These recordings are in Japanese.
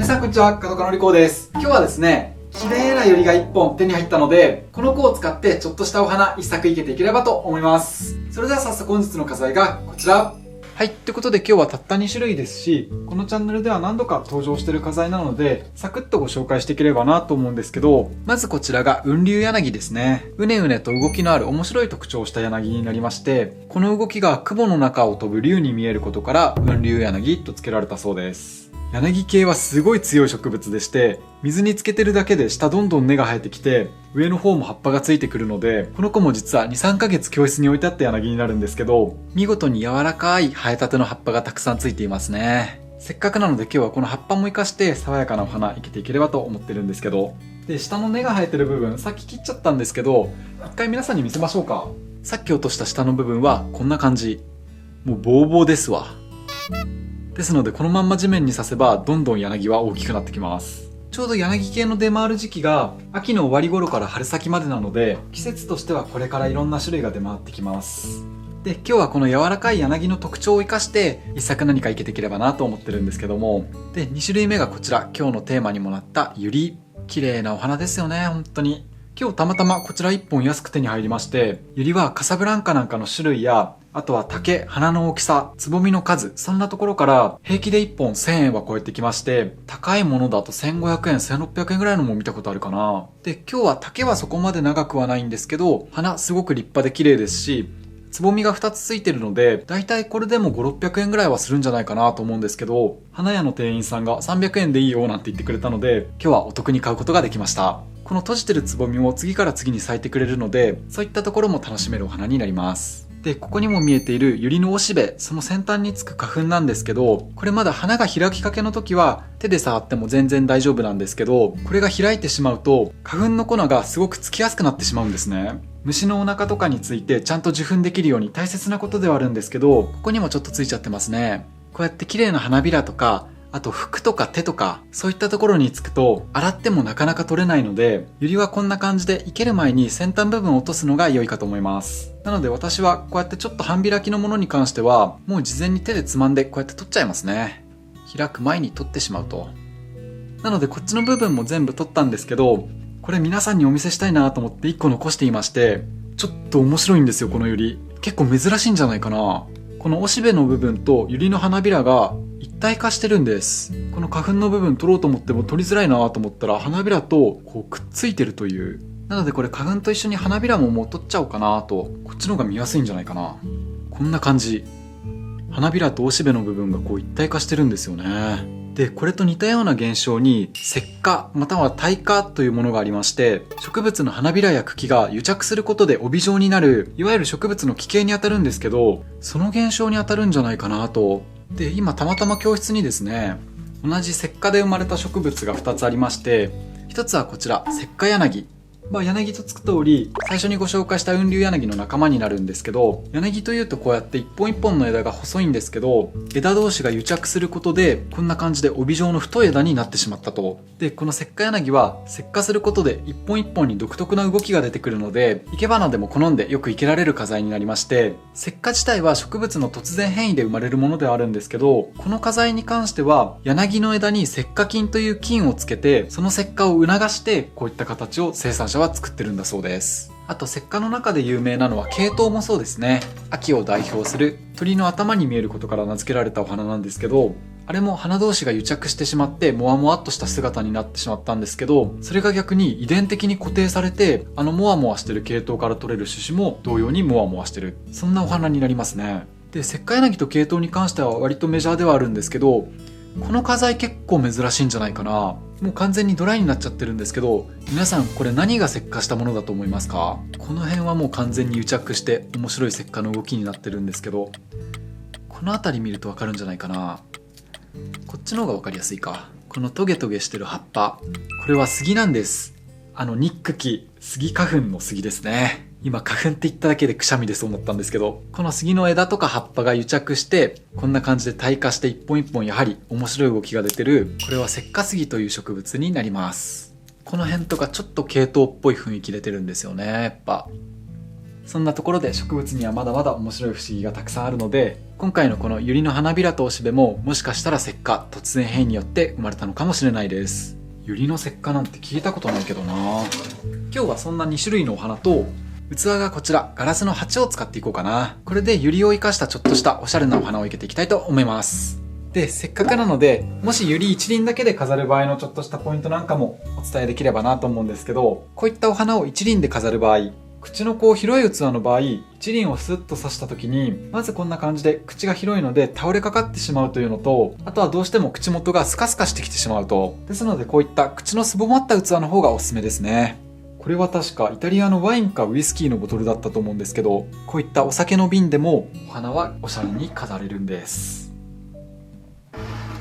皆さんこんにちは、角川のりこうです。今日はですね、綺麗なユリが1本手に入ったので、この子を使ってちょっとしたお花一作いけていければと思います。それでは早速本日の花材がこちら。はい、ということで今日はたった2種類ですし、このチャンネルでは何度か登場している花材なので、サクッとご紹介していければなと思うんですけど、まずこちらが雲龍柳ですね。うねうねと動きのある面白い特徴をした柳になりまして、この動きが雲の中を飛ぶ龍に見えることから雲龍柳と付けられたそうです。柳系はすごい強い植物でして、水につけてるだけで下どんどん根が生えてきて、上の方も葉っぱがついてくるので、この子も実は 2,3 ヶ月教室に置いてあった柳になるんですけど、見事に柔らかい生えたての葉っぱがたくさんついていますね。せっかくなので今日はこの葉っぱも活かして爽やかなお花いけていければと思ってるんですけど、で、下の根が生えてる部分、さっき切っちゃったんですけど、一回皆さんに見せましょうか。さっき落とした下の部分はこんな感じ。もうボーボーですわ。ですのでこのまんま地面に刺せばどんどん柳は大きくなってきます。ちょうど柳系の出回る時期が秋の終わり頃から春先までなので、季節としてはこれからいろんな種類が出回ってきます。で、今日はこの柔らかい柳の特徴を生かして一作何かいけていければなと思ってるんですけども、で、2種類目がこちら、今日のテーマにもなったユリ。綺麗なお花ですよね、本当に。今日たまたまこちら1本安く手に入りまして、ユリはカサブランカなんかの種類や、あとは竹、花の大きさ、つぼみの数、そんなところから平気で1本1000円は超えてきまして、高いものだと1500円、1600円ぐらいのも見たことあるかな。で、今日は竹はそこまで長くはないんですけど、花すごく立派で綺麗ですし、つぼみが2つついてるので、だいたいこれでも5、600円ぐらいはするんじゃないかなと思うんですけど、花屋の店員さんが300円でいいよなんて言ってくれたので、今日はお得に買うことができました。この閉じてるつぼみも次から次に咲いてくれるので、そういったところも楽しめるお花になります。で、ここにも見えているユリのおしべ、その先端につく花粉なんですけど、これまだ花が開きかけの時は手で触っても全然大丈夫なんですけど、これが開いてしまうと花粉の粉がすごくつきやすくなってしまうんですね。虫のお腹とかについてちゃんと受粉できるように大切なことではあるんですけど、ここにもちょっとついちゃってますね。こうやって綺麗な花びらとか、あと服とか手とか、そういったところにつくと洗ってもなかなか取れないので、ユリはこんな感じで生ける前に先端部分を落とすのが良いかと思います。なので私はこうやってちょっと半開きのものに関しては、もう事前に手でつまんでこうやって取っちゃいますね。開く前に取ってしまうと。なのでこっちの部分も全部取ったんですけど、これ皆さんにお見せしたいなと思って1個残していまして、ちょっと面白いんですよ、このユリ。結構珍しいんじゃないかな。このおしべの部分とユリの花びらが一体化してるんです。この花粉の部分取ろうと思っても取りづらいなと思ったら花びらとこうくっついてるという。なのでこれ花粉と一緒に花びらももう取っちゃおうかなと。こっちの方が見やすいんじゃないかな。こんな感じ。花びらとおしべの部分がこう一体化してるんですよね。で、これと似たような現象に石化または胎化というものがありまして、植物の花びらや茎が癒着することで帯状になる、いわゆる植物の奇形にあたるんですけど、その現象にあたるんじゃないかなと。で、今たまたま教室にですね、同じ石化で生まれた植物が2つありまして、1つはこちら、石化柳。柳とつく通り、最初にご紹介した雲龍柳の仲間になるんですけど、柳というとこうやって一本一本の枝が細いんですけど、枝同士が癒着することで、こんな感じで帯状の太い枝になってしまったと。で、この石化柳は石化することで一本一本に独特な動きが出てくるので、生け花でも好んでよく生けられる花材になりまして、石化自体は植物の突然変異で生まれるものではあるんですけど、この花材に関しては、柳の枝に石化菌という菌をつけて、その石化を促して、こういった形を生産者は作ってるんだそうです。あと石化の中で有名なのはケイトウもそうですね。秋を代表する鳥の頭に見えることから名付けられたお花なんですけど、あれも花同士が癒着してしまってモワモワっとした姿になってしまったんですけど、それが逆に遺伝的に固定されて、あのモワモワしてるケイトウから取れる種子も同様にモワモワしてる、そんなお花になりますね。で、石化柳とケイトウに関しては割とメジャーではあるんですけど、この花材結構珍しいんじゃないかな。もう完全にドライになっちゃってるんですけど、皆さんこれ何が石化したものだと思いますか？この辺はもう完全に癒着して面白い石化の動きになってるんですけど、この辺り見るとわかるんじゃないかな。こっちの方がわかりやすいか。このトゲトゲしてる葉っぱ、これは杉なんです。ニックキ、杉花粉の杉ですね。今花粉って言っただけでくしゃみでそう思ったんですけど、この杉の枝とか葉っぱが癒着してこんな感じで胎化して一本一本やはり面白い動きが出てる、これは石化杉という植物になります。この辺とかちょっとケイトウっぽい雰囲気出てるんですよね。やっぱそんなところで植物にはまだまだ面白い不思議がたくさんあるので、今回のこのユリの花びらとおしべももしかしたら石化、突然変異によって生まれたのかもしれないです。ユリの石化なんて聞いたことないけどな。今日はそんな2種類のお花と、器がこちらガラスの鉢を使っていこうかな。これでユリを生かしたちょっとしたおしゃれなお花を生けていきたいと思います。で、せっかくなので、もしユリ一輪だけで飾る場合のちょっとしたポイントなんかもお伝えできればなと思うんですけど、こういったお花を一輪で飾る場合、口の広い器の場合、一輪をスッと刺した時に、まずこんな感じで口が広いので倒れかかってしまうというのと、あとはどうしても口元がスカスカしてきてしまうと。ですのでこういった口のすぼまった器の方がおすすめですね。これは確かイタリアのワインかウイスキーのボトルだったと思うんですけど、こういったお酒の瓶でもお花はおしゃれに飾れるんです。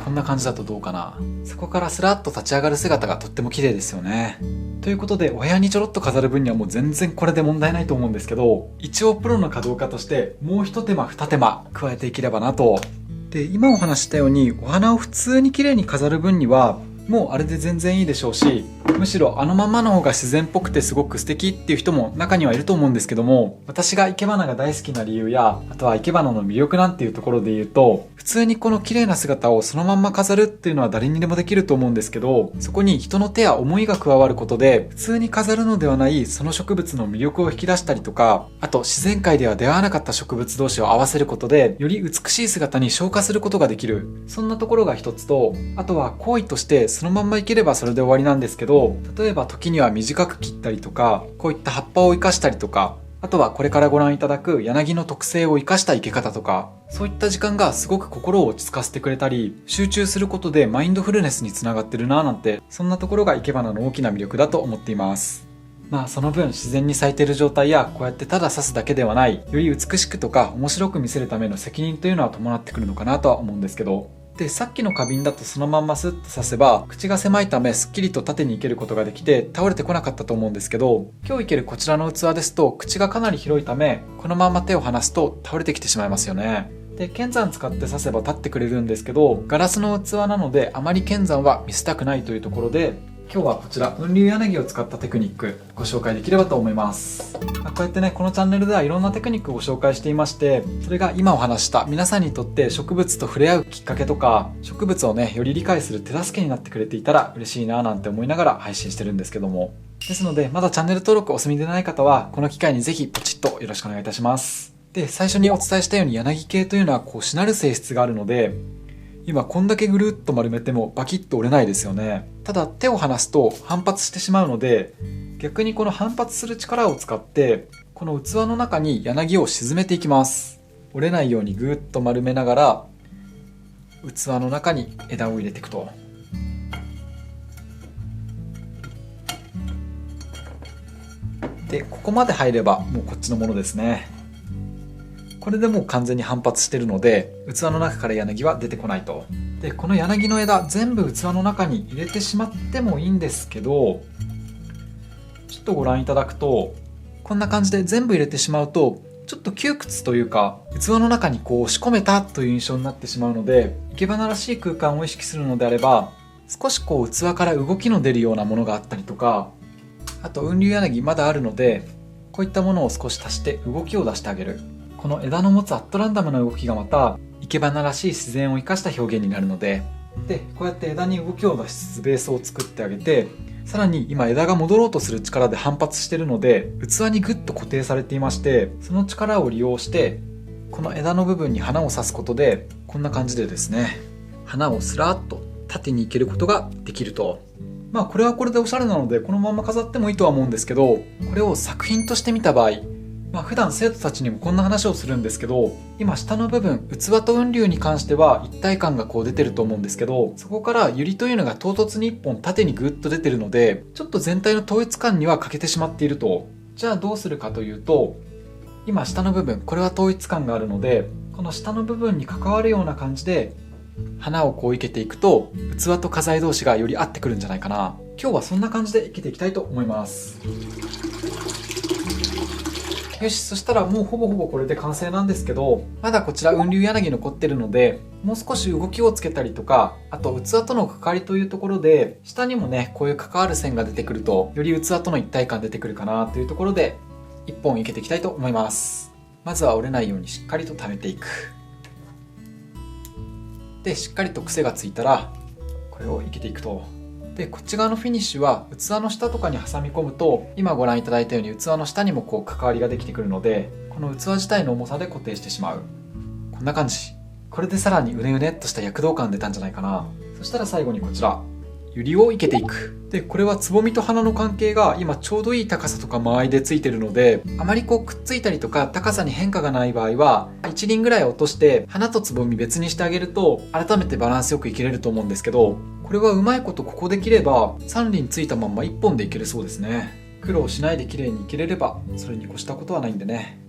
こんな感じだとどうかな。そこからスラッと立ち上がる姿がとっても綺麗ですよね。ということでお部屋にちょろっと飾る分にはもう全然これで問題ないと思うんですけど、一応プロの華道家としてもう一手間二手間加えていければなと。で、今お話したようにお花を普通に綺麗に飾る分にはもうあれで全然いいでしょうし、むしろあのままの方が自然っぽくてすごく素敵っていう人も中にはいると思うんですけども、私が生け花が大好きな理由や、あとは生け花の魅力なんていうところで言うと、普通にこの綺麗な姿をそのまんま飾るっていうのは誰にでもできると思うんですけど、そこに人の手や思いが加わることで、普通に飾るのではないその植物の魅力を引き出したりとか、あと自然界では出会わなかった植物同士を合わせることで、より美しい姿に昇華することができる。そんなところが一つと、あとは行為としてそのまんま生ければそれで終わりなんですけど、例えば時には短く切ったりとか、こういった葉っぱを生かしたりとか、あとはこれからご覧いただく柳の特性を生かした生け方とか、そういった時間がすごく心を落ち着かせてくれたり、集中することでマインドフルネスにつながってるなぁなんて、そんなところが生け花の大きな魅力だと思っています。まあその分自然に咲いている状態や、こうやってただ刺すだけではない、より美しくとか面白く見せるための責任というのは伴ってくるのかなとは思うんですけど、で、さっきの花瓶だとそのまんまスッと刺せば、口が狭いためすっきりと縦に生けることができて倒れてこなかったと思うんですけど、今日生けるこちらの器ですと口がかなり広いため、このまま手を離すと倒れてきてしまいますよね。で、剣山使って刺せば立ってくれるんですけど、ガラスの器なのであまり剣山は見せたくないというところで、今日はこちら雲龍柳を使ったテクニックご紹介できればと思います。こうやってね、このチャンネルではいろんなテクニックをご紹介していまして、それが今お話した皆さんにとって植物と触れ合うきっかけとか、植物をねより理解する手助けになってくれていたら嬉しいななんて思いながら配信してるんですけども、ですのでまだチャンネル登録お済みでない方はこの機会にぜひポチッとよろしくお願いいたします。で、最初にお伝えしたように柳系というのはしなる性質があるので、今こんだけぐるっと丸めてもバキッと折れないですよね。ただ手を離すと反発してしまうので、逆にこの反発する力を使ってこの器の中に柳を沈めていきます。折れないようにぐっと丸めながら器の中に枝を入れていくと。で、ここまで入ればもうこっちのものですね。これでもう完全に反発してるので、器の中から柳は出てこないと。で、この柳の枝全部器の中に入れてしまってもいいんですけど、ちょっとご覧いただくと、こんな感じで全部入れてしまうと、ちょっと窮屈というか、器の中に押し込めたという印象になってしまうので、生け花らしい空間を意識するのであれば、少し器から動きの出るようなものがあったりとか、あと雲龍柳まだあるので、こういったものを少し足して動きを出してあげる。この枝の持つアットランダムな動きがまた生け花らしい自然を生かした表現になるので、こうやって枝に動きを出しつつベースを作ってあげて、さらに今枝が戻ろうとする力で反発しているので器にグッと固定されていまして、その力を利用してこの枝の部分に花を刺すことで、こんな感じでですね、花をスラーッと縦に生けることができると。まあこれはこれでおしゃれなのでこのまま飾ってもいいとは思うんですけど、これを作品として見た場合、普段生徒たちにもこんな話をするんですけど、今下の部分、器と雲龍に関しては一体感が出てると思うんですけど、そこからユリというのが唐突に一本縦にグッと出てるので、ちょっと全体の統一感には欠けてしまっていると。じゃあどうするかというと、今下の部分、これは統一感があるので、この下の部分に関わるような感じで花を生けていくと、器と花材同士がより合ってくるんじゃないかな。今日はそんな感じで生けていきたいと思います。よし、そしたらもうほぼほぼこれで完成なんですけど、まだこちら雲龍柳残ってるので、もう少し動きをつけたりとか、あと器との関わりというところで、下にもね、こういう関わる線が出てくると、より器との一体感出てくるかなというところで、1本生けていきたいと思います。まずは折れないようにしっかりと溜めていく。で、しっかりと癖がついたらこれを生けていくと。で、こっち側のフィニッシュは器の下とかに挟み込むと、今ご覧いただいたように器の下にも関わりができてくるので、この器自体の重さで固定してしまう。こんな感じ。これでさらにうねうねっとした躍動感出たんじゃないかな。そしたら最後にこちら、ユリを生けていく。で、これはつぼみと花の関係が今ちょうどいい高さとか間合いでついてるので、あまりくっついたりとか高さに変化がない場合は1輪ぐらい落として花とつぼみ別にしてあげると改めてバランスよくいけれると思うんですけど、これはうまいことここで切れば3輪ついたまんま1本でいけるそうですね。苦労しないで綺麗にいけれればそれに越したことはないんでね。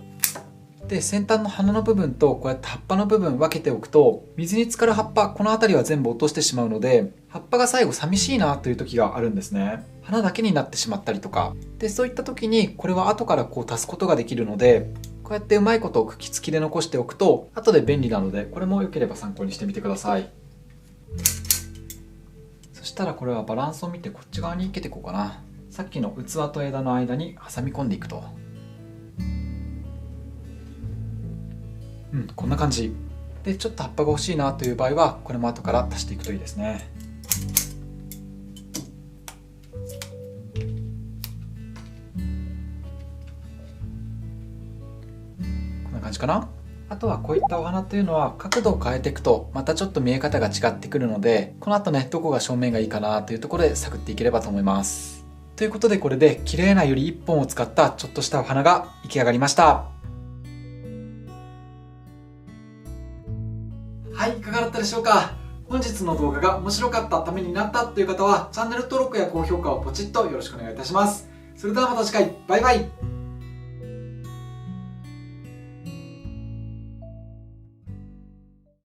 で、先端の花の部分とこうやって葉っぱの部分分けておくと、水に浸かる葉っぱこの辺りは全部落としてしまうので、葉っぱが最後寂しいなという時があるんですね。花だけになってしまったりとかで、そういった時にこれは後から足すことができるので、こうやってうまいことを茎付きで残しておくと後で便利なので、これも良ければ参考にしてみてください。そしたらこれはバランスを見てこっち側に生けていこうかな。さっきの器と枝の間に挟み込んでいくと。こんな感じで、ちょっと葉っぱが欲しいなという場合はこれも後から足していくといいですね。こんな感じかな。あとはこういったお花というのは角度を変えていくとまたちょっと見え方が違ってくるので、この後ね、どこが正面がいいかなというところで探っていければと思います。ということで、これで綺麗なユリ1本を使ったちょっとしたお花が出来上がりました。はい、いかがだったでしょうか。本日の動画が面白かった、ためになったという方はチャンネル登録や高評価をポチッとよろしくお願いいたします。それではまた次回、バイバイ。